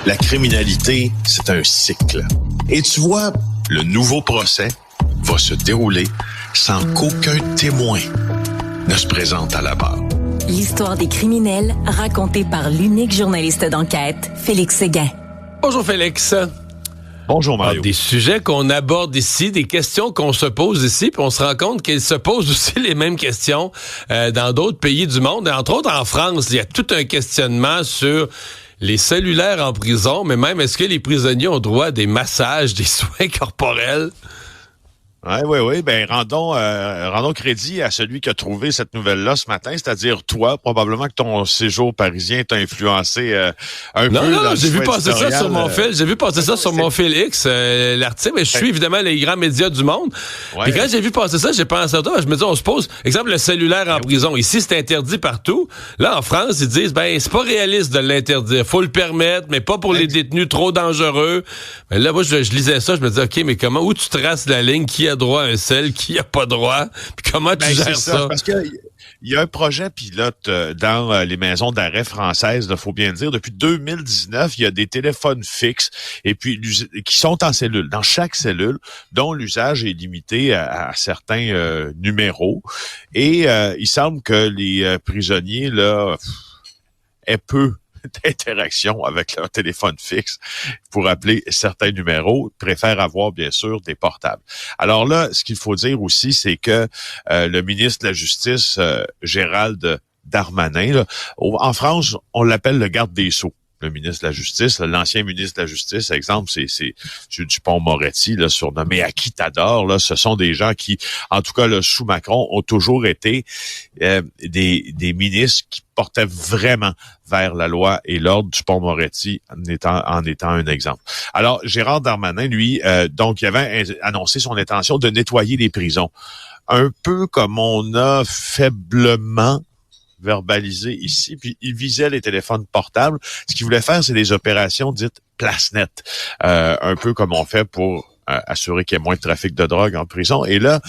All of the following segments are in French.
La criminalité, c'est un cycle. Et tu vois, le nouveau procès va se dérouler sans qu'aucun témoin ne se présente à la barre. L'histoire des criminels racontée par l'unique journaliste d'enquête, Félix Séguin. Bonjour Félix. Bonjour Mario. Des sujets qu'on aborde ici, des questions qu'on se pose ici, puis on se rend compte qu'ils se posent aussi les mêmes questions dans d'autres pays du monde. Et entre autres en France, il y a tout un questionnement sur les cellulaires en prison, mais même est-ce que les prisonniers ont droit à des massages, des soins corporels? Oui. Ben, rendons crédit à celui qui a trouvé cette nouvelle-là ce matin, c'est-à-dire toi. Probablement que ton séjour parisien t'a influencé un peu. Non, j'ai vu passer ça sur mon fil. J'ai vu passer ça sur mon fil X, l'article. Mais je suis évidemment les grands médias du monde. Puis quand j'ai vu passer ça, j'ai pensé à toi. Je me dis, on se pose, exemple, le cellulaire en prison. Ici, c'est interdit partout. Là, en France, ils disent, c'est pas réaliste de l'interdire. Faut le permettre, mais pas pour les détenus trop dangereux. Mais là, moi, je lisais ça, je me dis, OK, mais où tu traces la ligne? Qui a droit à un sel, qui a pas droit, puis comment tu gères ça? Parce que il y a un projet pilote dans les maisons d'arrêt françaises, il faut bien le dire. Depuis 2019, il y a des téléphones fixes et puis qui sont en cellule, dans chaque cellule, dont l'usage est limité à certains numéros. Et il semble que les prisonniers là aient peu d'interaction avec leur téléphone fixe pour appeler certains numéros, préfèrent avoir bien sûr des portables. Alors là, ce qu'il faut dire aussi, c'est que le ministre de la Justice, Gérald Darmanin, là, en France, on l'appelle le garde des Sceaux. Le ministre de la Justice, l'ancien ministre de la Justice, exemple, c'est Dupond-Moretti, là, surnommé Aquitador. Là, ce sont des gens qui, en tout cas, là, sous Macron, ont toujours été des ministres qui portaient vraiment vers la loi et l'ordre. Dupond-Moretti en étant un exemple. Alors, Gérald Darmanin, lui, donc, il avait annoncé son intention de nettoyer les prisons. Un peu comme on a faiblement verbalisé ici, puis il visait les téléphones portables. Ce qu'il voulait faire, c'est des opérations dites place-net, un peu comme on fait pour assurer qu'il y ait moins de trafic de drogue en prison. Et là,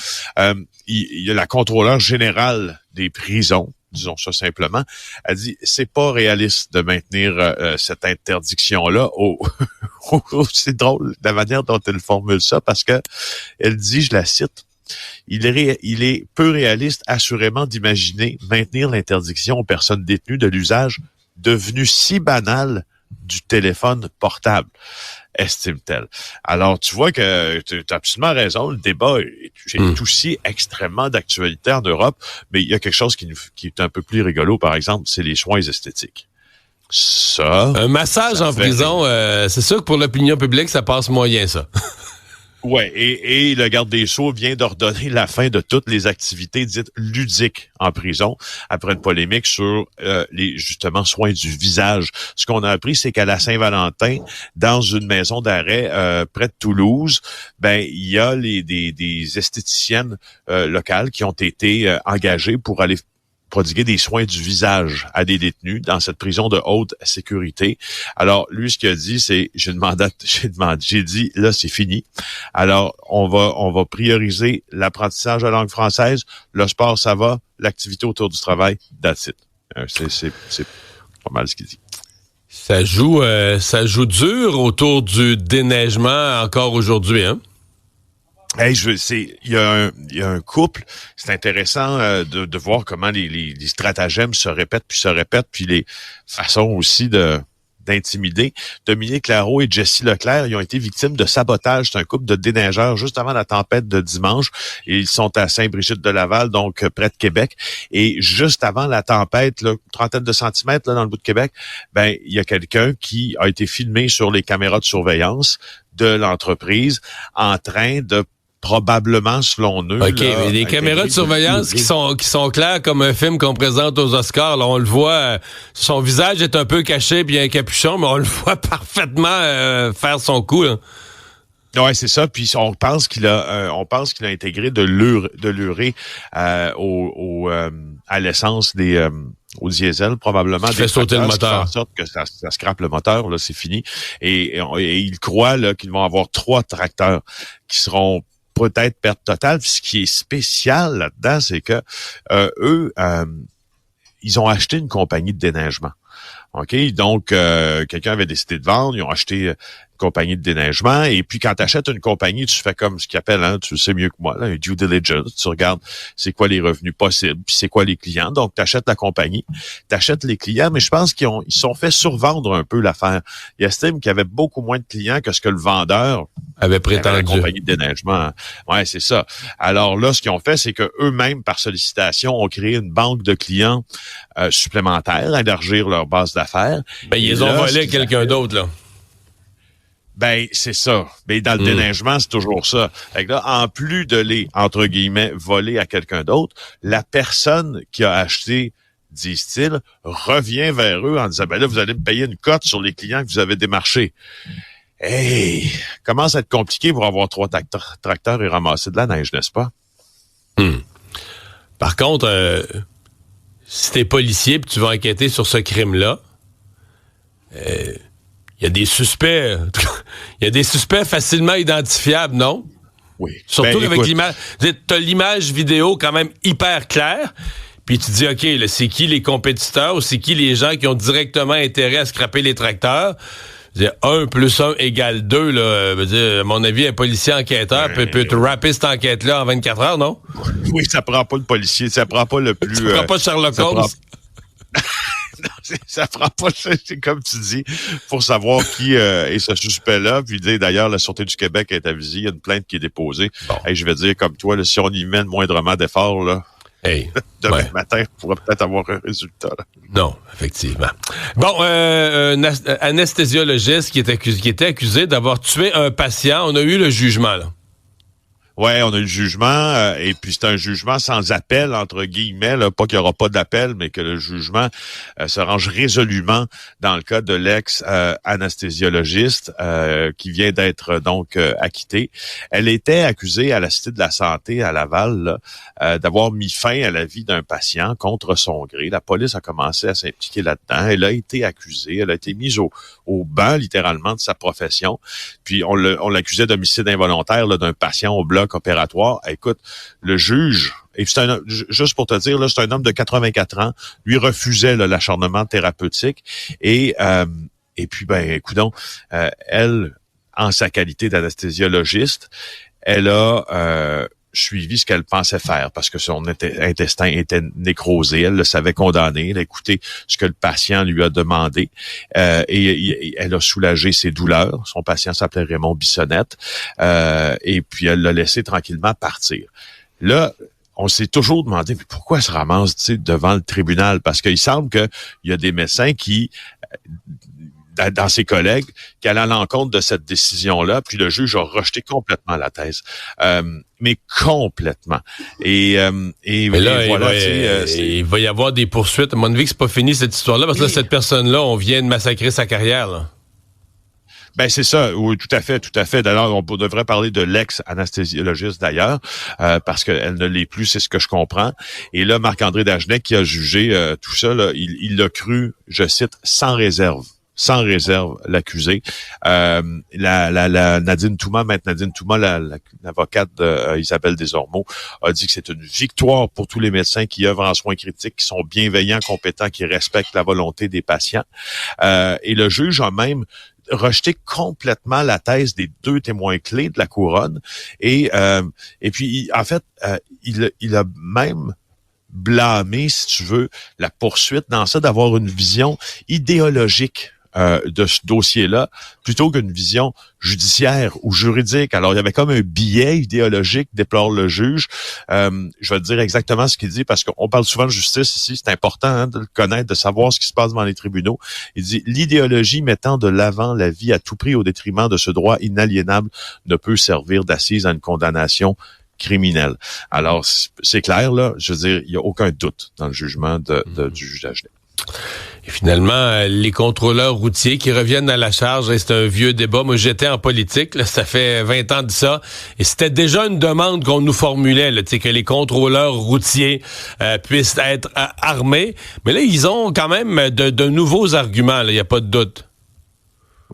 il y a la contrôleur générale des prisons, disons ça simplement, a dit c'est pas réaliste de maintenir cette interdiction-là. C'est drôle la manière dont elle formule ça, parce que elle dit, je la cite, il est peu réaliste, assurément, d'imaginer maintenir l'interdiction aux personnes détenues de l'usage devenu si banal du téléphone portable, estime-t-elle. Alors, tu vois que tu as absolument raison, le débat est aussi extrêmement d'actualité en Europe, mais il y a quelque chose qui est un peu plus rigolo, par exemple, c'est les soins esthétiques. Ça... Un massage en prison, c'est sûr que pour l'opinion publique, ça passe moyen, ça. Ouais, et le garde des Sceaux vient d'ordonner la fin de toutes les activités dites ludiques en prison après une polémique sur les justement soins du visage. Ce qu'on a appris, c'est qu'à la Saint-Valentin, dans une maison d'arrêt près de Toulouse, il y a des esthéticiennes locales qui ont été engagées pour aller prodiguer des soins du visage à des détenus dans cette prison de haute sécurité. Alors, lui, ce qu'il a dit, c'est, j'ai dit, là, c'est fini. Alors, on va prioriser l'apprentissage de la langue française, le sport, ça va, l'activité autour du travail, that's it. C'est pas mal ce qu'il dit. Ça joue dur autour du déneigement encore aujourd'hui, hein? Hey, il y a un couple, c'est intéressant de voir comment les stratagèmes se répètent, puis les façons aussi d'intimider. Dominique Larreau et Jessie Leclerc, ils ont été victimes de sabotage. C'est un couple de déneigeurs juste avant la tempête de dimanche. Et ils sont à Saint-Brigitte-de-Laval, donc près de Québec. Et juste avant la tempête, là, trentaine de centimètres là, dans le bout de Québec, il y a quelqu'un qui a été filmé sur les caméras de surveillance de l'entreprise en train de probablement, selon eux... OK, mais les caméras de surveillance qui sont claires comme un film qu'on présente aux Oscars, là, on le voit, son visage est un peu caché, puis il y a un capuchon, mais on le voit parfaitement faire son coup, là. Ouais, c'est ça. Puis on pense qu'il a intégré de l'urée à l'essence au diesel, probablement. Fait sauter le moteur. En sorte que ça scrape le moteur, là, c'est fini. Et il croit là qu'ils vont avoir 3 tracteurs qui seront peut-être perte totale. Puis ce qui est spécial là-dedans, c'est que eux ils ont acheté une compagnie de déneigement. OK? Donc, quelqu'un avait décidé de vendre, ils ont acheté compagnie de déneigement. Et puis, quand tu achètes une compagnie, tu fais comme ce qu'ils appellent, hein, tu le sais mieux que moi, là, un due diligence. Tu regardes c'est quoi les revenus possibles, puis c'est quoi les clients. Donc, tu achètes la compagnie, tu achètes les clients, mais je pense qu'ils se sont fait survendre un peu l'affaire. Ils estiment qu'il y avait beaucoup moins de clients que ce que le vendeur avait prétendu. La compagnie de déneigement. Ouais, c'est ça. Alors là, ce qu'ils ont fait, c'est que eux-mêmes, par sollicitation, ont créé une banque de clients supplémentaires, élargir leur base d'affaires. Ben, ils ont volé à quelqu'un d'autre, là. Ben, c'est ça. Mais dans le déneigement, c'est toujours ça. Fait que là, en plus de les, entre guillemets, voler à quelqu'un d'autre, la personne qui a acheté, disent-ils, revient vers eux en disant, ben là, vous allez me payer une cote sur les clients que vous avez démarchés. Hey, commence à être compliqué pour avoir 3 tracteurs et ramasser de la neige, n'est-ce pas? Par contre, si t'es policier et tu vas enquêter sur ce crime-là, il y a des suspects. Il y a des suspects facilement identifiables, non? Oui. Surtout avec l'image. T'as l'image vidéo quand même hyper claire. Puis tu dis, OK, là, c'est qui les compétiteurs ou c'est qui les gens qui ont directement intérêt à scraper les tracteurs? 1 + 1 = 2, là. Veut dire, à mon avis, un policier enquêteur peut te rapper cette enquête-là en 24 heures, non? Oui, ça prend pas le policier, ça prend pas le plus... Ça prend pas Sherlock Holmes. Non, ça prend pas, c'est comme tu dis, pour savoir qui est ce suspect-là. Puis d'ailleurs, la Sûreté du Québec est avisée, il y a une plainte qui est déposée. Bon. Hey, je vais dire comme toi, là, si on y met moindrement d'efforts, là, demain matin, on pourrait peut-être avoir un résultat. Là. Non, effectivement. Bon, un anesthésiologiste qui était accusé d'avoir tué un patient. On a eu le jugement, là. Ouais, on a eu le jugement, et puis c'est un jugement sans appel, entre guillemets, là, pas qu'il n'y aura pas d'appel, mais que le jugement se range résolument dans le cas de l'ex-anesthésiologiste qui vient d'être donc acquittée. Elle était accusée à la Cité de la Santé à Laval là, d'avoir mis fin à la vie d'un patient contre son gré. La police a commencé à s'impliquer là-dedans. Elle a été accusée, elle a été mise au banc, littéralement, de sa profession. Puis on l'accusait d'homicide involontaire là, d'un patient au bloc opératoire. Écoute, le juge, et c'est juste pour te dire, là, c'est un homme de 84 ans, lui refusait là, l'acharnement thérapeutique et puis, ben, coudonc, elle, en sa qualité d'anesthésiologiste, elle a suivi ce qu'elle pensait faire parce que son intestin était nécrosé. Elle le savait condamné. Elle a écouté ce que le patient lui a demandé et elle a soulagé ses douleurs. Son patient s'appelait Raymond Bissonnette et puis elle l'a laissé tranquillement partir. Là, on s'est toujours demandé mais pourquoi elle se ramasse devant le tribunal? Parce qu'il semble qu'il y a des médecins qui... dans ses collègues, qui allaient à l'encontre de cette décision-là, puis le juge a rejeté complètement la thèse. Mais complètement. Et là, voilà, il va y avoir des poursuites. À mon avis, c'est pas fini cette histoire-là, parce que là, cette personne-là, on vient de massacrer sa carrière, là. Ben c'est ça, oui, tout à fait. D'ailleurs, on devrait parler de l'ex-anesthésiologiste d'ailleurs, parce qu'elle ne l'est plus, c'est ce que je comprends. Et là, Marc-André Dagenet qui a jugé tout ça, là, il l'a cru, je cite, sans réserve l'accusé. La Nadine Touma, maître Nadine Touma, l'avocate d'Isabelle Desormeaux, a dit que c'est une victoire pour tous les médecins qui œuvrent en soins critiques, qui sont bienveillants, compétents, qui respectent la volonté des patients. Et le juge a même rejeté complètement la thèse des 2 témoins clés de la couronne. Et puis, en fait, il a même blâmé, si tu veux, la poursuite dans ça, d'avoir une vision idéologique de ce dossier-là, plutôt qu'une vision judiciaire ou juridique. Alors, il y avait comme un biais idéologique, déplore le juge. Je vais te dire exactement ce qu'il dit, parce qu'on parle souvent de justice ici, c'est important hein, de le connaître, de savoir ce qui se passe devant les tribunaux. Il dit « L'idéologie mettant de l'avant la vie à tout prix au détriment de ce droit inaliénable ne peut servir d'assise à une condamnation criminelle. » Alors, c'est clair, là, je veux dire, il n'y a aucun doute dans le jugement du juge Dagenet. Et finalement, les contrôleurs routiers qui reviennent à la charge, c'est un vieux débat. Moi, j'étais en politique, là, ça fait 20 ans de ça, et c'était déjà une demande qu'on nous formulait, là, que les contrôleurs routiers puissent être armés. Mais là, ils ont quand même de nouveaux arguments, il n'y a pas de doute.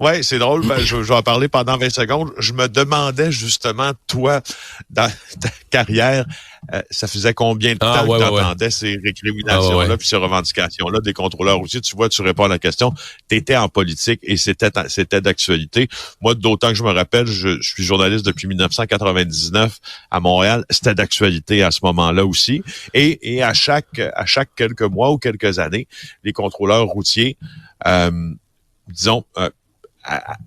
Oui, c'est drôle. Je vais en parler pendant 20 secondes. Je me demandais justement, toi, dans ta carrière, ça faisait combien de temps que tu entendais ces récriminations-là puis ces revendications-là des contrôleurs routiers? Tu vois, tu réponds à la question. Tu étais en politique et c'était d'actualité. Moi, d'autant que je me rappelle, je suis journaliste depuis 1999 à Montréal. C'était d'actualité à ce moment-là aussi. Et à chaque quelques mois ou quelques années, les contrôleurs routiers, disons,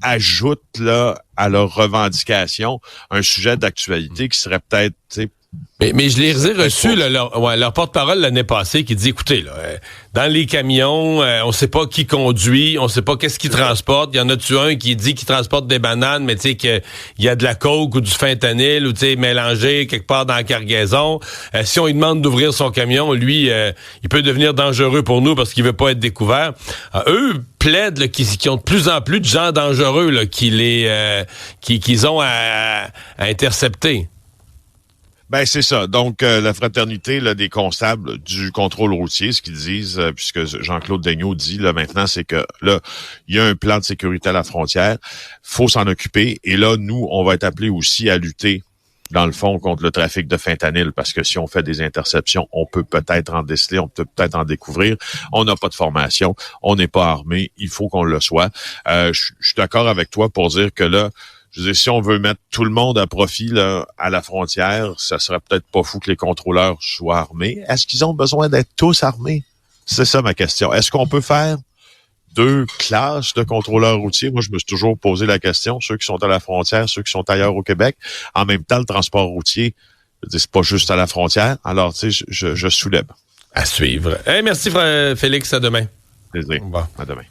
ajoutent là à leurs revendications un sujet d'actualité qui serait peut-être, tu sais, mais je les ai reçus, là, leur porte-parole l'année passée qui dit, écoutez, là, dans les camions, on sait pas qui conduit, on sait pas qu'est-ce qu'ils transportent. Il y en a-tu un qui dit qu'il transporte des bananes, mais tu sais qu'il y a de la coke ou du fentanyl ou tu sais mélangé quelque part dans la cargaison. Si on lui demande d'ouvrir son camion, lui, il peut devenir dangereux pour nous parce qu'il veut pas être découvert. Eux plaident là, qu'ils ont de plus en plus de gens dangereux là, qu'ils ont à intercepter. Ben c'est ça. Donc la fraternité là, des constables du contrôle routier, ce qu'ils disent, puisque Jean-Claude Daigneault dit là maintenant, c'est que là il y a un plan de sécurité à la frontière, faut s'en occuper. Et là nous, on va être appelés aussi à lutter dans le fond contre le trafic de fentanyl, parce que si on fait des interceptions, on peut peut-être en déceler, on peut peut-être en découvrir. On n'a pas de formation, on n'est pas armé, il faut qu'on le soit. Je suis d'accord avec toi pour dire que là. Je veux dire, si on veut mettre tout le monde à profit là, à la frontière, ça serait peut-être pas fou que les contrôleurs soient armés. Est-ce qu'ils ont besoin d'être tous armés? C'est ça ma question. Est-ce qu'on peut faire 2 classes de contrôleurs routiers? Moi, je me suis toujours posé la question. Ceux qui sont à la frontière, ceux qui sont ailleurs au Québec. En même temps, le transport routier, je veux dire, c'est pas juste à la frontière. Alors, tu sais, je soulève. À suivre. Hey, merci Félix, à demain. Plaisir. À demain.